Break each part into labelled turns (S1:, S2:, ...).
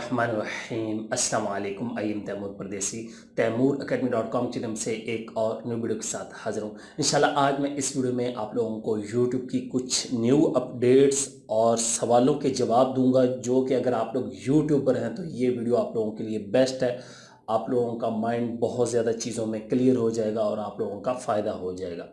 S1: बिस्मिल्लाहिर्रहमानिर्रहीम। अस्सलाम वालेकुम। आई एम तैमूर परदेसी तैमूर academy.com चैनल से एक और न्यू वीडियो के साथ हाजिर हूँ। इंशाल्लाह आज मैं इस वीडियो में आप लोगों को यूट्यूब की कुछ न्यू अपडेट्स और सवालों के जवाब दूंगा, जो कि अगर आप लोग यूट्यूबर हैं तो ये वीडियो आप लोगों के लिए बेस्ट है। आप लोगों का माइंड बहुत ज़्यादा चीज़ों में क्लियर हो जाएगा और आप लोगों का फ़ायदा हो जाएगा।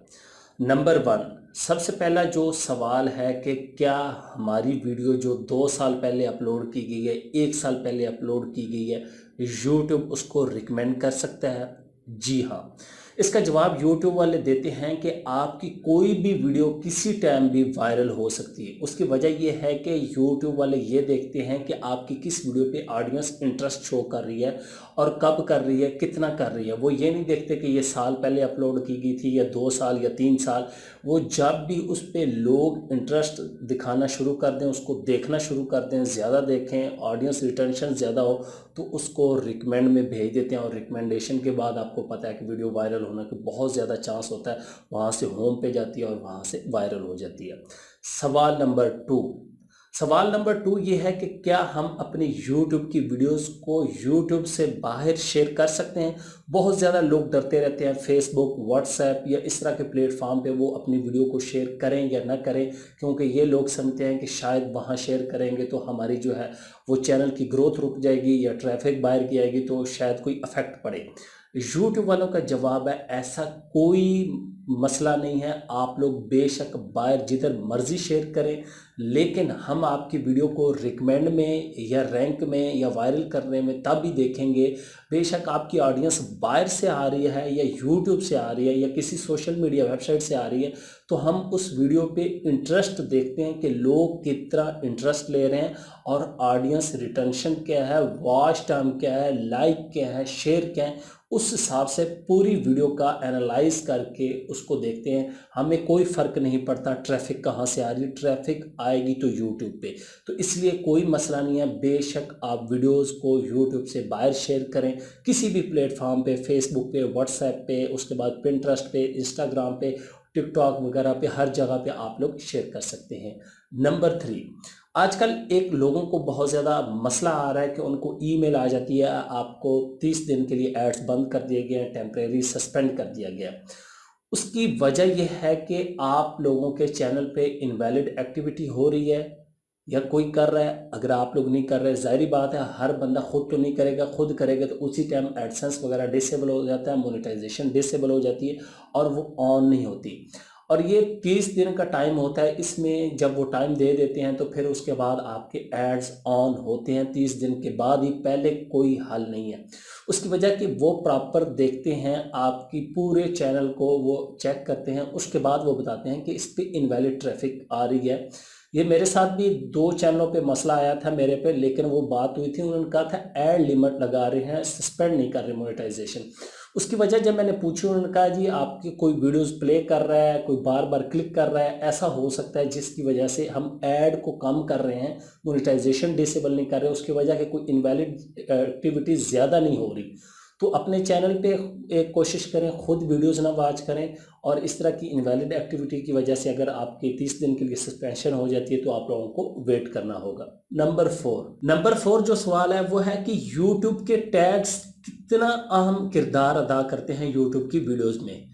S1: नंबर 1, सबसे पहला जो सवाल है कि क्या हमारी वीडियो जो 2 साल पहले अपलोड की गई है, 1 साल पहले अपलोड की गई है, यूट्यूब उसको रिकमेंड कर सकता है? जी हाँ। इसका जवाब यूट्यूब वाले देते हैं कि आपकी कोई भी वीडियो किसी टाइम भी वायरल हो सकती है। उसकी वजह यह है कि यूट्यूब वाले ये देखते हैं कि आपकी किस वीडियो पे ऑडियंस इंटरेस्ट शो कर रही है और कब कर रही है, कितना कर रही है। वो ये नहीं देखते कि ये साल पहले अपलोड की गई थी या 2 साल या 3 साल। वो जब भी उस पे लोग इंटरेस्ट दिखाना शुरू कर दें, उसको देखना शुरू कर दें, ज़्यादा देखें, ऑडियंस रिटेंशन ज़्यादा हो, तो उसको रिकमेंड में भेज देते हैं। और रिकमेंडेशन के बाद आपको पता है कि वीडियो वायरल होने का बहुत ज़्यादा चांस होता है। वहाँ से होम पे जाती है और वहाँ से वायरल हो जाती है। सवाल नंबर 2 ये है कि क्या हम अपनी YouTube की वीडियोस को YouTube से बाहर शेयर कर सकते हैं? बहुत ज़्यादा लोग डरते रहते हैं फेसबुक, व्हाट्सएप या इस तरह के प्लेटफॉर्म पे वो अपनी वीडियो को शेयर करें या ना करें, क्योंकि ये लोग समझते हैं कि शायद वहाँ शेयर करेंगे तो हमारी जो है वो चैनल की ग्रोथ रुक जाएगी या ट्रैफिक बाहर की आएगी, तो शायद कोई अफेक्ट पड़े। यूट्यूब वालों का जवाब है, ऐसा कोई मसला नहीं है। आप लोग बेशक बाहर जिधर मर्जी शेयर करें, लेकिन हम आपकी वीडियो को रिकमेंड में या रैंक में या वायरल करने में तब भी देखेंगे। बेशक आपकी ऑडियंस बाहर से आ रही है या यूट्यूब से आ रही है या किसी सोशल मीडिया वेबसाइट से आ रही है, तो हम उस वीडियो पे इंटरेस्ट देखते हैं कि लोग कितना इंटरेस्ट ले रहे हैं और ऑडियंस रिटेंशन क्या है, वॉच टाइम क्या है, लाइक क्या है, शेयर क्या है। उस हिसाब से पूरी वीडियो का एनालाइज करके उसको देखते हैं। हमें कोई फ़र्क नहीं पड़ता ट्रैफिक कहाँ से आ रही है, ट्रैफिक आएगी तो यूट्यूब पे। तो इसलिए कोई मसला नहीं है, बेशक आप वीडियोस को यूट्यूब से बाहर शेयर करें, किसी भी प्लेटफॉर्म पे, फेसबुक पे, व्हाट्सएप पे, उसके बाद पिंटरेस्ट पे, इंस्टाग्राम पे, टिकटॉक वगैरह पे, हर जगह पे आप लोग शेयर कर सकते हैं। नंबर 3, आजकल एक लोगों को बहुत ज़्यादा मसला आ रहा है कि उनको ईमेल आ जाती है, आपको 30 दिन के लिए एड्स बंद कर दिए गए हैं, टेम्परेरी सस्पेंड कर दिया गया। उसकी वजह यह है कि आप लोगों के चैनल पे इनवैलिड एक्टिविटी हो रही है या कोई कर रहा है। अगर आप लोग नहीं कर रहे, जाहिर बात है हर बंदा खुद तो नहीं करेगा, खुद करेगा तो उसी टाइम एडसेंस वगैरह डिसेबल हो जाता है, मोनेटाइजेशन डिसेबल हो जाती है और वो ऑन नहीं होती। और ये 30 दिन का टाइम होता है, इसमें जब वो टाइम दे देते हैं तो फिर उसके बाद आपके एड्स ऑन होते हैं 30 दिन के बाद ही, पहले कोई हल नहीं है। उसकी वजह कि वो प्रॉपर देखते हैं आपकी पूरे चैनल को, वो चेक करते हैं, उसके बाद वो बताते हैं कि इस पर इनवैलिड ट्रैफिक आ रही है। ये मेरे साथ भी 2 चैनलों पे मसला आया था मेरे पे, लेकिन वो बात हुई थी, उन्होंने कहा था एड लिमिट लगा रहे हैं, सस्पेंड नहीं कर रहे मोनेटाइजेशन। उसकी वजह जब मैंने पूछी, उन्होंने कहा जी आपकी कोई वीडियोस प्ले कर रहा है, कोई बार बार क्लिक कर रहा है, ऐसा हो सकता है जिसकी वजह से हम ऐड को कम कर रहे हैं, मोनेटाइजेशन डिसेबल नहीं कर रहे, उसकी वजह कि कोई इनवैलिड एक्टिविटी ज़्यादा नहीं हो रही। तो अपने चैनल पे एक कोशिश करें, खुद वीडियोस ना वॉच करें, और इस तरह की इनवैलिड एक्टिविटी की वजह से अगर आपकी 30 दिन के लिए सस्पेंशन हो जाती है तो आप लोगों को वेट करना होगा। नंबर 4 जो सवाल है वो है कि यूट्यूब के टैग्स कितना अहम किरदार अदा करते हैं यूट्यूब की वीडियोस में।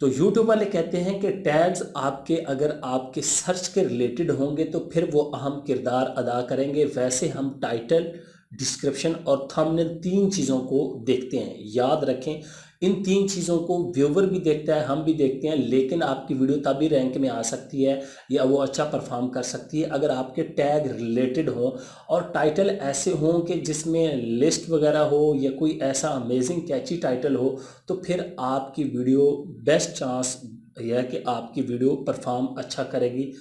S1: तो यूट्यूब वाले कहते हैं कि टैग्स आपके अगर आपके सर्च के रिलेटेड होंगे तो फिर वो अहम किरदार अदा करेंगे। वैसे हम टाइटल, डिस्क्रिप्शन और थंबनेल 3 चीज़ों को देखते हैं, याद रखें। इन 3 चीज़ों को व्यूवर भी देखता है, हम भी देखते हैं, लेकिन आपकी वीडियो तभी रैंक में आ सकती है या वो अच्छा परफॉर्म कर सकती है अगर आपके टैग रिलेटेड हो और टाइटल ऐसे हों कि जिसमें लिस्ट वगैरह हो या कोई ऐसा अमेजिंग कैची टाइटल हो, तो फिर आपकी वीडियो बेस्ट चांस यह है कि आपकी वीडियो परफॉर्म अच्छा करेगी।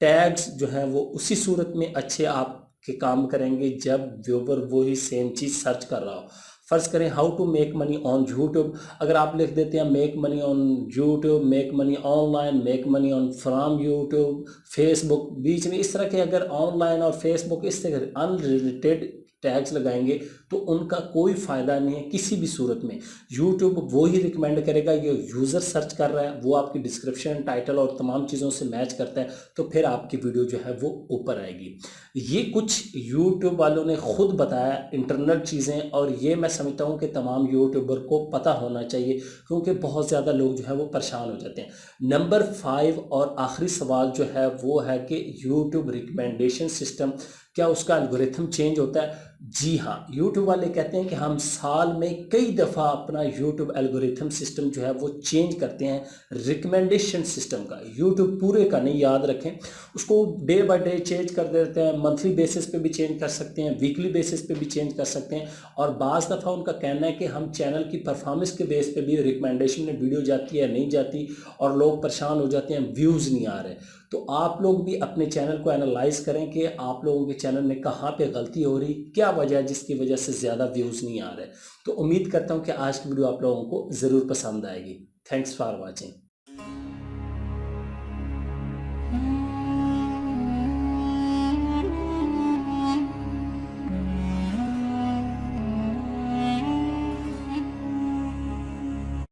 S1: टैग्स जो हैं वो उसी सूरत में अच्छे आपके काम करेंगे जब व्यूवर वही सेम चीज़ सर्च कर रहा हो। फर्ज करें how to make money on YouTube, अगर आप लिख देते हैं make money on YouTube, make money online, make money on from YouTube, Facebook, बीच में इस तरह के अगर ऑनलाइन और फेसबुक इस तरह अनरिलेटेड टैग्स लगाएंगे तो उनका कोई फ़ायदा नहीं है किसी भी सूरत में। यूट्यूब वो ही रिकमेंड करेगा, ये यूज़र सर्च कर रहा है, वो आपकी डिस्क्रिप्शन, टाइटल और तमाम चीज़ों से मैच करता है, तो फिर आपकी वीडियो जो है वो ऊपर आएगी। ये कुछ यूट्यूब वालों ने खुद बताया इंटरनल चीज़ें, और ये मैं समझता हूँ कि तमाम यूट्यूबर को पता होना चाहिए, क्योंकि बहुत ज़्यादा लोग जो है वो परेशान हो जाते हैं। नंबर 5 और आखिरी सवाल जो है वो है कि यूट्यूब रिकमेंडेशन सिस्टम, क्या उसका एल्गोरिथम चेंज होता है? जी हाँ, यूट्यूब वाले कहते हैं कि हम साल में कई दफ़ा अपना यूट्यूब एल्गोरिथम सिस्टम जो है वो चेंज करते हैं। रिकमेंडेशन सिस्टम का, यूट्यूब पूरे का नहीं, याद रखें, उसको डे बाय डे चेंज कर देते हैं, मंथली बेसिस पे भी चेंज कर सकते हैं, वीकली बेसिस पे भी चेंज कर सकते हैं। और बाज़ दफ़ा उनका कहना है कि हम चैनल की परफॉर्मेंस के बेस पे भी रिकमेंडेशन में वीडियो जाती है नहीं जाती, और लोग परेशान हो जाते हैं, व्यूज़ नहीं आ रहे। तो आप लोग भी अपने चैनल को एनालाइज करें कि आप लोगों के चैनल में कहाँ पे गलती हो रही, क्या वजह है जिसकी वजह से ज़्यादा व्यूज़ नहीं आ रहे। तो उम्मीद करता हूँ कि आज की वीडियो आप लोगों को ज़रूर पसंद आएगी। Thanks for watching.